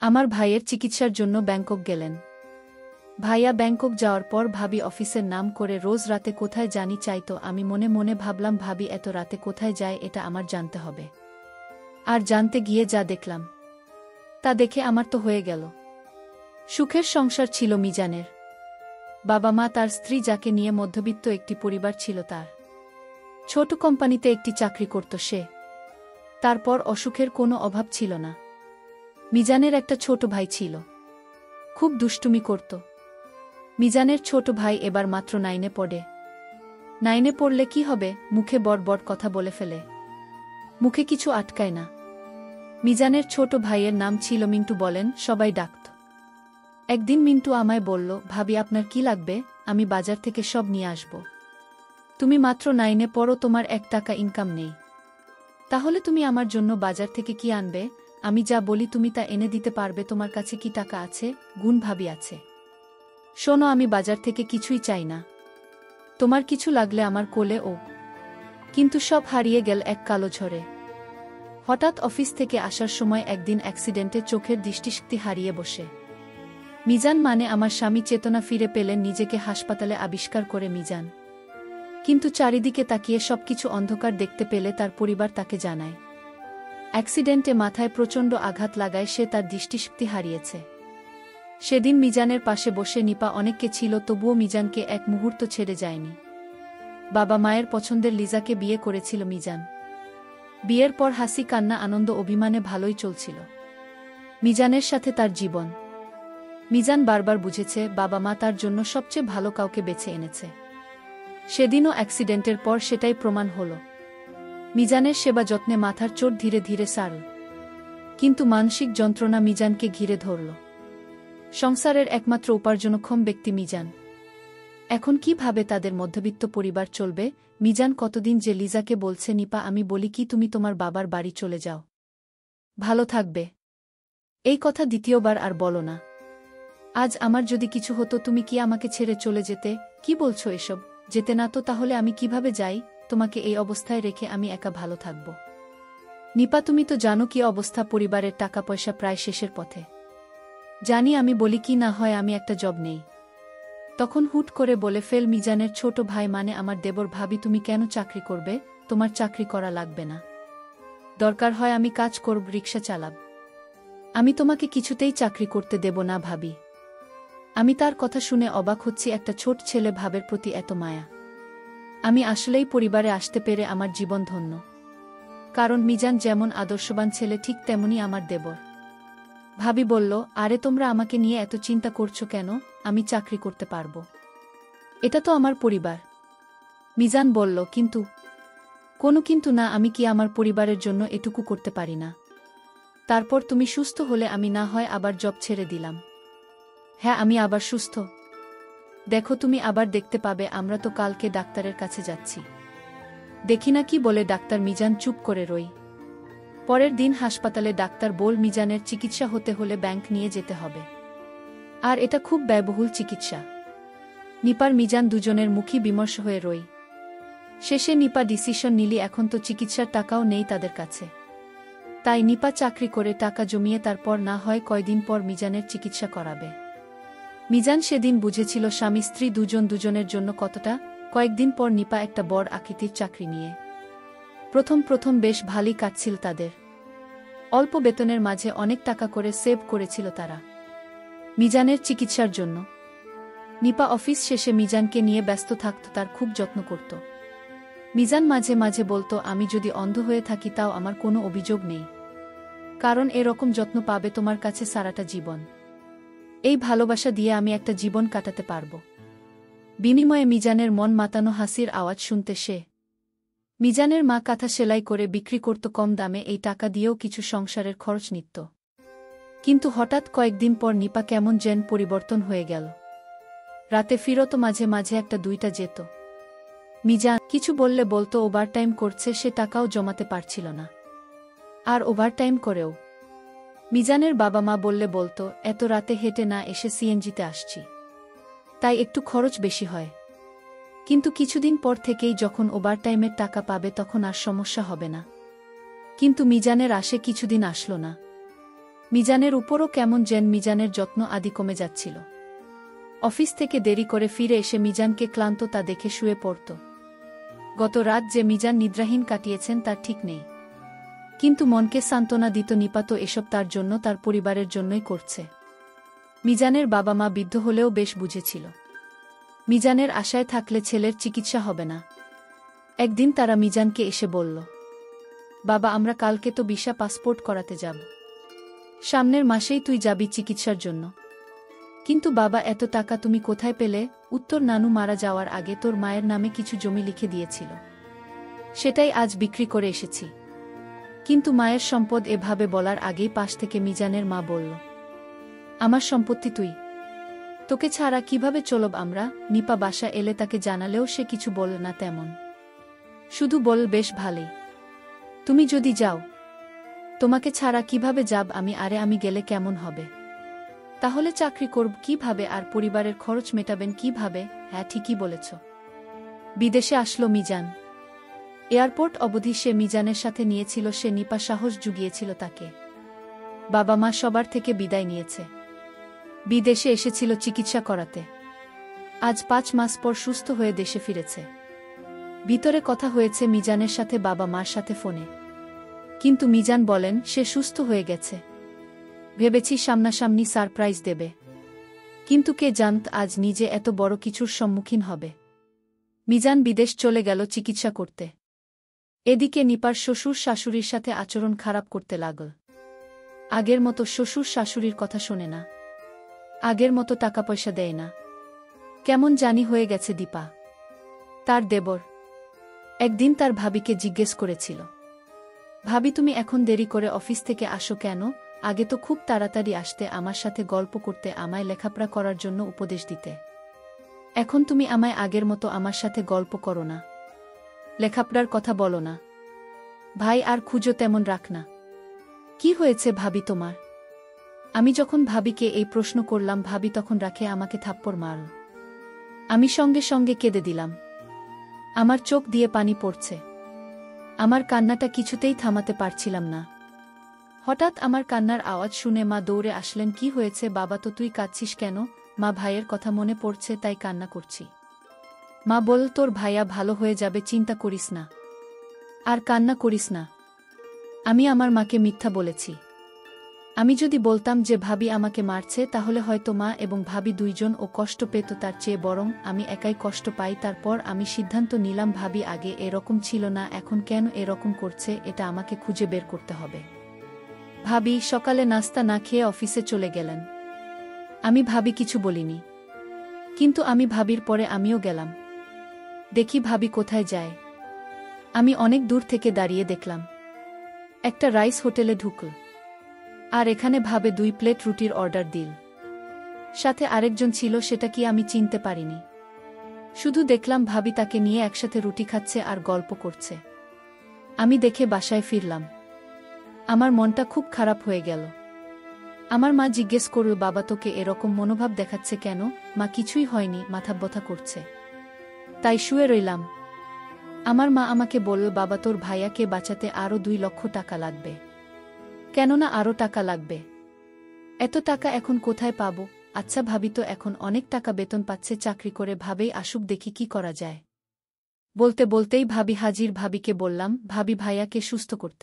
আমার ভাইয়ের চিকিৎসার জন্য ব্যাংকক গেলেন। ভাইয়া ব্যাংকক যাওয়ার পর ভাবি অফিসের নাম করে রোজ রাতে কোথায় জানি চাইতো। আমি মনে মনে ভাবলাম, ভাবি এত রাতে কোথায় যায় এটা আমার জানতে হবে। আর জানতে গিয়ে যা দেখলাম তা দেখে আমার তো হয়ে গেল। সুখের সংসার ছিল মিজানের। বাবা মা, তার স্ত্রী, যাকে নিয়ে মধ্যবিত্ত একটি পরিবার ছিল তার। ছোট কোম্পানিতে একটি চাকরি করত সে। তারপর অসুখের কোনো অভাব ছিল না। মিজানের একটা ছোট ভাই ছিল, খুব দুষ্টুমি করত। মিজানের ছোট ভাই এবার মাত্র 9-এ পড়ে। 9-এ পড়লে কি হবে, মুখে বড় বড় কথা বলে ফেলে, মুখে কিছু আটকায় না। মিজানের ছোট ভাইয়ের নাম ছিল মিন্টু, বলেন সবাই ডাকত। একদিন মিন্টু আমায় বলল, ভাবি আপনার কি লাগবে, আমি বাজার থেকে সব নিয়ে আসব। তুমি মাত্র 9-এ পড়ো, তোমার 1 টাকা ইনকাম নেই, তাহলে তুমি আমার জন্য বাজার থেকে কি আনবে? আমি যা বলি তুমি তা এনে দিতে পারবে? তোমার কাছে কি টাকা আছে? গুণ ভাবি আছে। শোনো, আমি বাজার থেকে কিছুই চাই না, তোমার কিছু লাগলে আমার কোলে ও। কিন্তু সব হারিয়ে গেল এক কালো ঝড়ে। হঠাৎ অফিস থেকে আসার সময় একদিন অ্যাক্সিডেন্টে চোখের দৃষ্টিশক্তি হারিয়ে বসে। মিজান মানে আমার স্বামী চেতনা ফিরে পেলেন, নিজেকে হাসপাতালে আবিষ্কার করে মিজান। কিন্তু চারিদিকে তাকিয়ে সবকিছু অন্ধকার দেখতে পেলে তার পরিবার তাকে জানায় অ্যাক্সিডেন্টে মাথায় প্রচণ্ড আঘাত লাগায় সে তার দৃষ্টিশক্তি হারিয়েছে। সেদিন মিজানের পাশে বসে নিপা অনেককে ছিল, তবুও মিজানকে এক মুহূর্ত ছেড়ে যায়নি। বাবা মায়ের পছন্দের লিজাকে বিয়ে করেছিল মিজান। বিয়ের পর হাসি কান্না আনন্দ অভিমানে ভালোই চলছিল মিজানের সাথে তার জীবন। মিজান বারবার বুঝেছে বাবা মা তার জন্য সবচেয়ে ভালো কাউকে বেছে এনেছে। সেদিনও অ্যাক্সিডেন্টের পর সেটাই প্রমাণ হল। মিজানের সেবা যত্নে মাথার চোট ধীরে ধীরে সারল, কিন্তু মানসিক যন্ত্রণা মিজানকে ঘিরে ধরল। সংসারের একমাত্র উপার্জনক্ষম ব্যক্তি মিজান। এখন কিভাবে তাদের মধ্যবিত্ত পরিবার চলবে? মিজান কতদিন যে লিজাকে বলছে, নিপা আমি বলি কি তুমি তোমার বাবার বাড়ি চলে যাও, ভালো থাকবে, এই কথা দ্বিতীয়বার আর বলো না। আজ আমার যদি কিছু হতো তুমি কি আমাকে ছেড়ে চলে যেতে? কি বলছো এসব? যেতে না তো তাহলে আমি কিভাবে যাই? তোমাকে এই অবস্থায় রেখে আমি একা ভালো থাকব? নিপা তুমি তো জানো কি অবস্থা, পরিবারের টাকা পয়সা প্রায় শেষের পথে। জানি, আমি বলি কি না হয় আমি একটা জব নেই। তখন হুট করে বলে ফেল মিজানের ছোট ভাই মানে আমার দেবর, ভাবি তুমি কেন চাকরি করবে? তোমার চাকরি করা লাগবে না, দরকার হয় আমি কাজ করব, রিকশা চালাব, আমি তোমাকে কিছুতেই চাকরি করতে দেব না ভাবি। আমি তার কথা শুনে অবাক হচ্ছি, একটা ছোট ছেলে ভাবের প্রতি এত মায়া। আমি আসলেই পরিবারে আসতে পেরে আমার জীবন ধন্য। কারণ মিজান যেমন আদর্শবান ছেলে ঠিক তেমনি আমার দেবর। ভাবি বলল, আরে তোমরা আমাকে নিয়ে এত চিন্তা করছো কেন? আমি চাকরি করতে পারবো, এটা তো আমার পরিবার। মিজান বলল, কিন্তু? কোনো কিন্তু না, আমি কি আমার পরিবারের জন্য এটুকু করতে পারি না? তারপর তুমি সুস্থ হলে আমি না হয় আবার জব ছেড়ে দিলাম। হ্যাঁ, আমি আবার সুস্থ, দেখো তুমি আবার দেখতে পাবে। আমরা তো কালকে ডাক্তারের কাছে যাচ্ছি, দেখি না কি বলে ডাক্তার। মিজান চুপ করে রই। পরের দিন হাসপাতালে ডাক্তার বল, মিজানের চিকিৎসা হতে হলে ব্যাংক নিয়ে যেতে হবে, আর এটা খুব ব্যয়বহুল চিকিৎসা। নিপার মিজান দুজনের মুখী বিমর্ষ হয়ে রই। শেষে নিপা ডিসিশন নিলি, এখন তো চিকিৎসার টাকাও নেই তাদের কাছে। তাই নিপা চাকরি করে টাকা জমিয়ে তারপর না হয় কয়দিন পর মিজানের চিকিৎসা করাবে। মিজান সেদিন বুঝেছিল স্বামী স্ত্রী দুজন দুজনের জন্য কতটা। কয়েকদিন পর নিপা একটা বড় আকৃতির চাকরি নিয়ে। প্রথম বেশ ভালোই কাটছিল তাদের। অল্প বেতনের মাঝে অনেক টাকা করে সেভ করেছিল তারা মিজানের চিকিৎসার জন্য। নিপা অফিস শেষে মিজানকে নিয়ে ব্যস্ত থাকত, তার খুব যত্ন করত। মিজান মাঝে মাঝে বলতো, আমি যদি অন্ধ হয়ে থাকি তাও আমার কোনো অভিযোগ নেই, কারণ এরকম যত্ন পাবে তোমার কাছে সারাটা জীবন। এই ভালোবাসা দিয়ে আমি একটা জীবন কাটাতে পারব। বিনিময়ে মিজানের মন মাতানো হাসির আওয়াজ শুনতে সে। মিজানের মা কাঁথা সেলাই করে বিক্রি করত কম দামে, এই টাকা দিয়েও কিছু সংসারের খরচ নিত। কিন্তু হঠাৎ কয়েকদিন পর নিপা কেমন যেন পরিবর্তন হয়ে গেল। রাতে ফিরত, মাঝে মাঝে একটা দুইটা যেত। মিজান কিছু বললে বলতো ওভারটাইম করছে, সে টাকাও জমাতে পারছিল না। আর ওভারটাইম করেও মিজানের বাবা মা বললে বলতো, এত রাতে হেঁটে না এসে সিএনজিতে আসছি, তাই একটু খরচ বেশি হয়। কিন্তু কিছুদিন পর থেকেই যখন ওভারটাইমের টাকা পাবে তখন আর সমস্যা হবে না। কিন্তু মিজানের আসে কিছুদিন আসলো না। মিজানের উপরও কেমন যেন মিজানের যত্ন আদি কমে যাচ্ছিল। অফিস থেকে দেরি করে ফিরে এসে মিজানকে ক্লান্ত তা দেখে শুয়ে পড়ত। গত রাত যে মিজান নিদ্রাহীন কাটিয়েছেন তার ঠিক নেই, কিন্তু মনকে সান্ত্বনা দিত নিপাত এসব তার জন্য, তার পরিবারের জন্যই করছে। মিজানের বাবা মা বৃদ্ধ হলেও বেশ বুঝেছিল মিজানের আশায় থাকলে ছেলের চিকিৎসা হবে না। একদিন তারা মিজানকে এসে বলল, বাবা আমরা কালকে তো ভিসা পাসপোর্ট করাতে যাব, সামনের মাসেই তুই যাবি চিকিৎসার জন্য। কিন্তু বাবা এত টাকা তুমি কোথায় পেলে? উত্তর, নানু মারা যাওয়ার আগে তোর মায়ের নামে কিছু জমি লিখে দিয়েছিল, সেটাই আজ বিক্রি করে এসেছি। কিন্তু মায়ের সম্পদ এভাবে বলার আগেই পাশ থেকে মিজানের মা বলল, আমার সম্পত্তি তুই, তোকে ছাড়া কিভাবে চলব আমরা? নিপা বাসা এলে তাকে জানালেও সে কিছু বলল না তেমন, শুধু বল বেশ ভালোই, তুমি যদি যাও তোমাকে ছাড়া কিভাবে যাব আমি? আরে আমি গেলে কেমন হবে? তাহলে চাকরি করব কিভাবে আর পরিবারের খরচ মেটাবেন কিভাবে? হ্যাঁ ঠিকই বলেছ। বিদেশে আসলো মিজান। এয়ারপোর্ট অবধি সে মিজানের সাথে নিয়েছিল, সে নিপা সাহস জুগিয়েছিল তাকে। বাবা মা সবার থেকে বিদায় নিয়েছে, বিদেশে এসেছিল চিকিৎসা করাতে। আজ 5 মাস পর সুস্থ হয়ে দেশে ফিরেছে। ভিতরে কথা হয়েছে মিজানের সাথে বাবা মার সাথে ফোনে, কিন্তু মিজান বলেন সে সুস্থ হয়ে গেছে। ভেবেছি সামনাসামনি সারপ্রাইজ দেবে, কিন্তু কে জানত আজ নিজে এত বড় কিছুর সম্মুখীন হবে। মিজান বিদেশ চলে গেল চিকিৎসা করতে। এদিকে নিপার শ্বশুর শাশুড়ির সাথে আচরণ খারাপ করতে লাগল। আগের মতো শ্বশুর শাশুড়ির কথা শোনে না, আগের মতো টাকা পয়সা দেয় না, কেমন জানি হয়ে গেছে দীপা। তার দেবর একদিন তার ভাবিকে জিজ্ঞেস করেছিল, ভাবি তুমি এখন দেরি করে অফিস থেকে আসো কেন? আগে তো খুব তাড়াতাড়ি আসতে, আমার সাথে গল্প করতে, আমায় লেখাপড়া করার জন্য উপদেশ দিতে। এখন তুমি আমায় আগের মতো আমার সাথে গল্প করো না, লেখাপড়ার কথা বলো না, ভাই আর খুঁজো তেমন রাখ না। কি হয়েছে ভাবি তোমার? আমি যখন ভাবিকে এই প্রশ্ন করলাম, ভাবি তখন রাখে আমাকে থাপ্পড় মারল। আমি সঙ্গে সঙ্গে কেঁদে দিলাম, আমার চোখ দিয়ে পানি পড়ছে, আমার কান্নাটা কিছুতেই থামাতে পারছিলাম না। হঠাৎ আমার কান্নার আওয়াজ শুনে মা দৌড়ে আসলেন। কি হয়েছে বাবা, তো তুই কাঁদছিস কেন? মা, ভাইয়ের কথা মনে পড়ছে তাই কান্না করছি। মা বলল, তোর ভাইয়া ভালো হয়ে যাবে, চিন্তা করিস না, আর কান্না করিস না। আমি আমার মাকে মিথ্যা বলেছি। আমি যদি বলতাম যে ভাবি আমাকে মারছে, তাহলে হয়তো মা এবং ভাবি দুইজন ও কষ্ট পেত, তার চেয়ে বরং আমি একাই কষ্ট পাই। তারপর আমি সিদ্ধান্ত নিলাম ভাবি আগে এরকম ছিল না, এখন কেন এরকম করছে এটা আমাকে খুঁজে বের করতে হবে। ভাবি সকালে নাস্তা না খেয়ে অফিসে চলে গেলেন। আমি ভাবি কিছু বলিনি, কিন্তু আমি ভাবির পরে আমিও গেলাম। দেখি ভাবি কোথায় যায়। আমি অনেক দূর থেকে দাঁড়িয়ে দেখলাম একটা রাইস হোটেলে ঢুকল, আর এখানে ভাবে 2 প্লেট রুটির অর্ডার দিল। সাথে আরেকজন ছিল, সেটা কি আমি চিনতে পারিনি। শুধু দেখলাম ভাবি তাকে নিয়ে একসাথে রুটি খাচ্ছে আর গল্প করছে। আমি দেখে বাসায় ফিরলাম, আমার মনটা খুব খারাপ হয়ে গেল। আমার মা জিজ্ঞেস করল, বাবা তোকে এরকম মনোভাব দেখাচ্ছে কেন? মা, কিছুই হয়নি, মাথা ব্যথা করছে, তাই শুয়ে রইলাম। আমার মা আমাকে বলল, বাবা তোর ভাইয়াকে বাঁচাতে আরও 2 লক্ষ টাকা লাগবে। কেননা আরও টাকা লাগবে? এত টাকা এখন কোথায় পাবো? আচ্ছা ভাবি তো এখন অনেক টাকা বেতন পাচ্ছে চাকরি করে, ভাবেই আসুক, দেখি কি করা যায়। বলতে বলতেই ভাবি হাজির। ভাবিকে বললাম, ভাবি ভাইয়াকে সুস্থ করতে